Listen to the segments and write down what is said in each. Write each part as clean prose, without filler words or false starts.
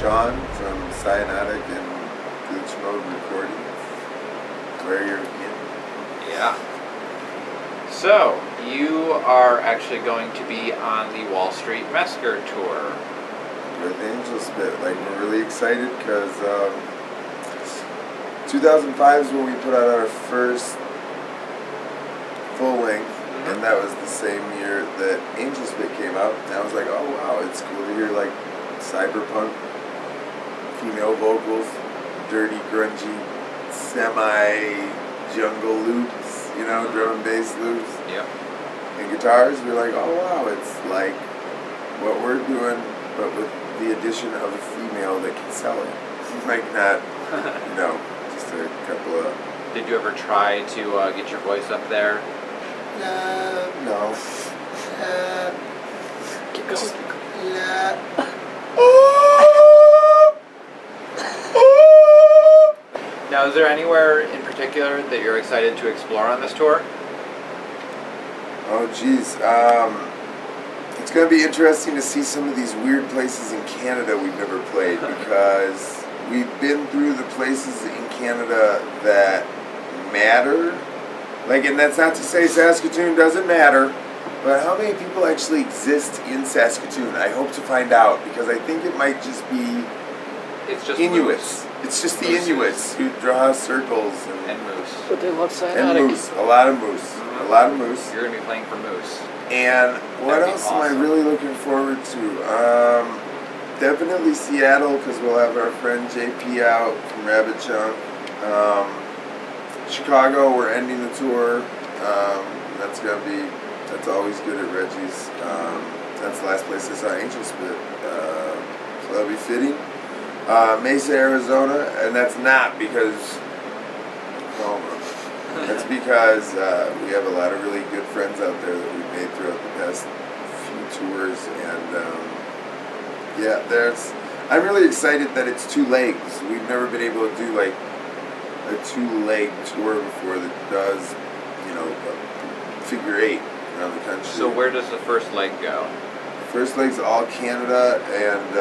Sean from Cyanotic and GlitchMode Recordings, where you're in. Yeah. So, you are actually going to be on the Wall Street Massacre tour. With Angel Spit. Like, we're really excited because 2005 is when we put out our first full length, and that was the same year that Angel Spit came out. And I was like, oh wow, it's cool to hear like cyberpunk, female vocals, dirty, grungy, semi-jungle loops, you know, drum and bass loops. Yep. And guitars, we're like, oh wow, it's like what we're doing, but with the addition of a female that can sell it. Like not, you know, just a couple of... Did you ever try to get your voice up there? No. Keep going. Now, is there anywhere in particular that you're excited to explore on this tour? Oh, geez. It's going to be interesting to see some of these weird places in Canada we've never played, because we've been through the places in Canada that matter. Like, and that's not to say Saskatoon doesn't matter, but how many people actually exist in Saskatoon? I hope to find out, because I think it might just be Inuits. It's just the Inuits who draw circles and moose. But they love Cyanotic. And moose. A lot of moose. A lot of moose. You're going to be playing for moose. And what else am I really looking forward to? Definitely Seattle, because we'll have our friend JP out from Rabbit Chunk. Chicago, we're ending the tour. That's always good at Reggie's. That's the last place I saw Angel Spit. So that'll be fitting. Mesa, Arizona, and that's not because COMA. That's because we have a lot of really good friends out there that we've made throughout the past few tours, and yeah, I'm really excited that it's 2 legs. We've never been able to do like a 2-leg tour before that does, you know, figure 8 around the country. So where does the first leg go? First leg's all Canada, and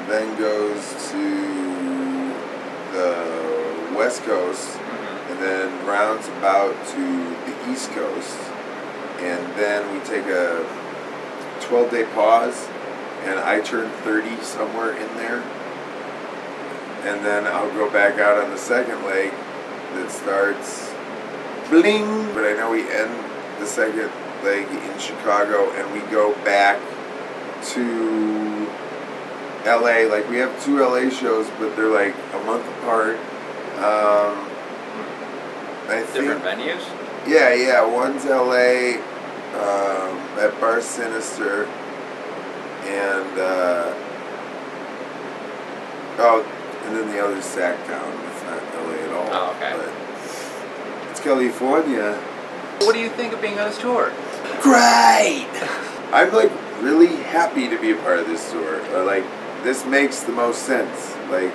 then goes to the West Coast, and then rounds about to the East Coast, and then we take a 12-day pause, and I turn 30 somewhere in there, and then I'll go back out on the second leg that starts bling, but I know we end the second leg in Chicago, and we go back to LA. Like, we have 2 LA shows, but they're like a month apart. I think different venues? Yeah, one's LA at Bar Sinister, and and then the other's Sacktown. It's not LA at all. Oh, okay. But it's California. What do you think of being on this tour? Great! I'm like really happy to be a part of this tour. Like, this makes the most sense. Like,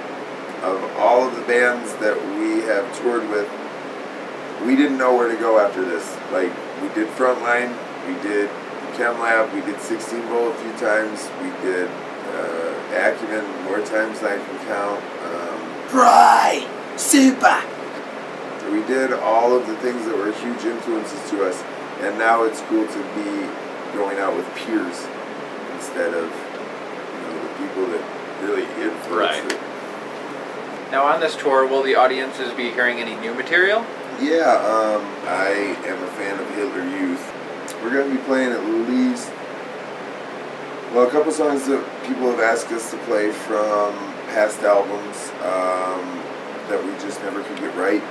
of all of the bands that we have toured with, we didn't know where to go after this. Like, we did Frontline, we did Chem Lab, we did 16 Volt a few times, we did Acumen more times than I can count. Right! Super! So we did all of the things that were huge influences to us, and now it's cool to be going out with peers instead of, you know, the people that really influenced it. Now, on this tour, will the audiences be hearing any new material? Yeah, I am a fan of Hitler Youth. We're going to be playing at least, well, a couple songs that people have asked us to play from past albums that we just never could get right,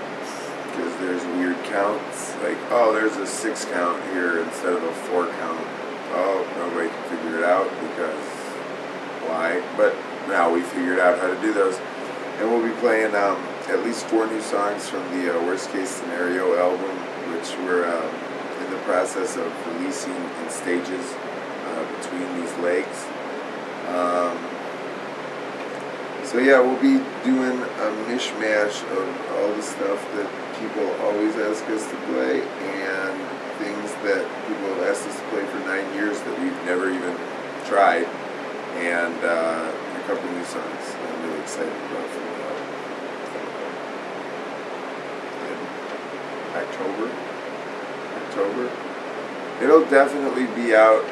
because there's weird counts. Like, oh, there's a 6 count here instead of a 4 count. Oh, nobody can figure it out because why? But now we figured out how to do those. And we'll be playing at least 4 new songs from the Worst Case Scenario album, which we're in the process of releasing in stages between these legs. So yeah, we'll be doing a mishmash of all the stuff that people always ask us to play, and things that people have asked us to play for 9 years that we've never even tried. And a couple new songs that I'm really excited about from the album. In October. It'll definitely be out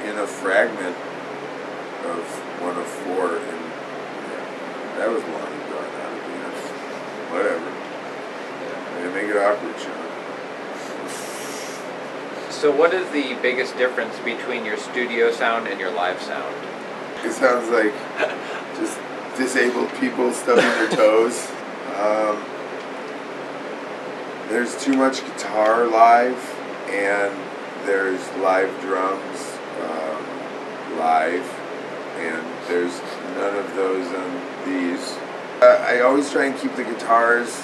in a fragment of one of four, and yeah, that was long and drawn out at the end. Whatever. Yeah, make it awkward, Sean. So what is the biggest difference between your studio sound and your live sound? It sounds like just disabled people stubbing their toes. There's too much guitar live, and there's live drums live, and there's none of those on these. I always try and keep the guitars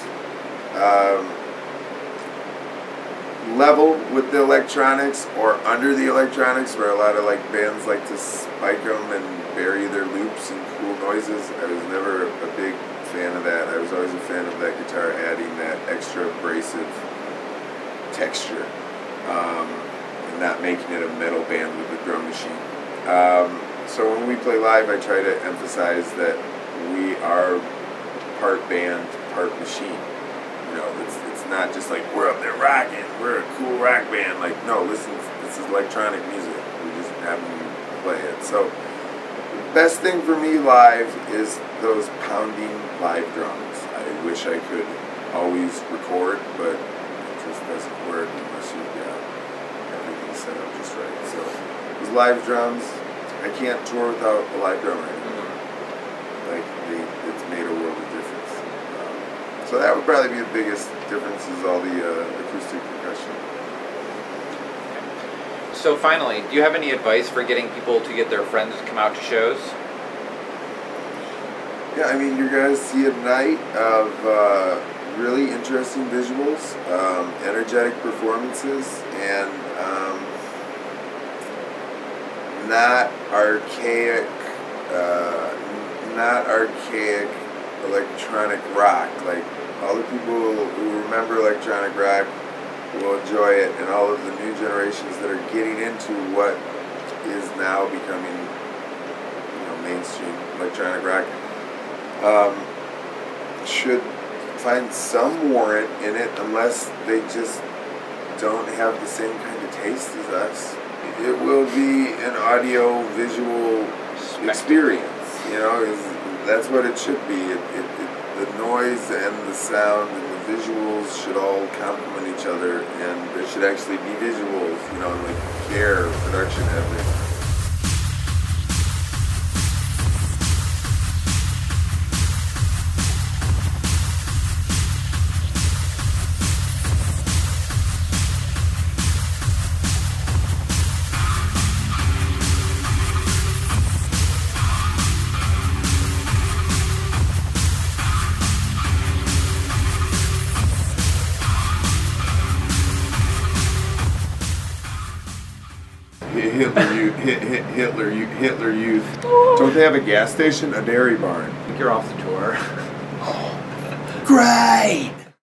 level with the electronics or under the electronics, where a lot of like bands like to spike them and bury their loops and cool noises. I was never a big fan of that. I was always a fan of that guitar adding that extra abrasive texture and not making it a metal band with a drum machine. So when we play live, I try to emphasize that we are part band, part machine. You know, it's not just like we're up there rocking, we're a cool rock band. Like, no, listen, this is electronic music. We just happen to play it. So the best thing for me live is those pounding live drums. I wish I could always record, but it just doesn't work unless you've got everything set up just right. So those live drums, I can't tour without a live drummer anymore. Like, it's made a world of difference. So that would probably be the biggest difference, is all the acoustic percussion. So finally, do you have any advice for getting people to get their friends to come out to shows? Yeah, I mean, you're going to see a night of really interesting visuals, energetic performances, and not archaic electronic rock. Like, all the people who remember electronic rock will enjoy it, and all of the new generations that are getting into what is now becoming, you know, mainstream electronic rock should find some warrant in it, unless they just don't have the same kind of taste as us. It will be an audio visual experience, you know. That's what it should be. The noise and the sound and the visuals should all complement each other, and there should actually be visuals, you know, like care, production, everything. Hitler Youth. Don't they have a gas station? A dairy barn. I think you're off the tour. Great!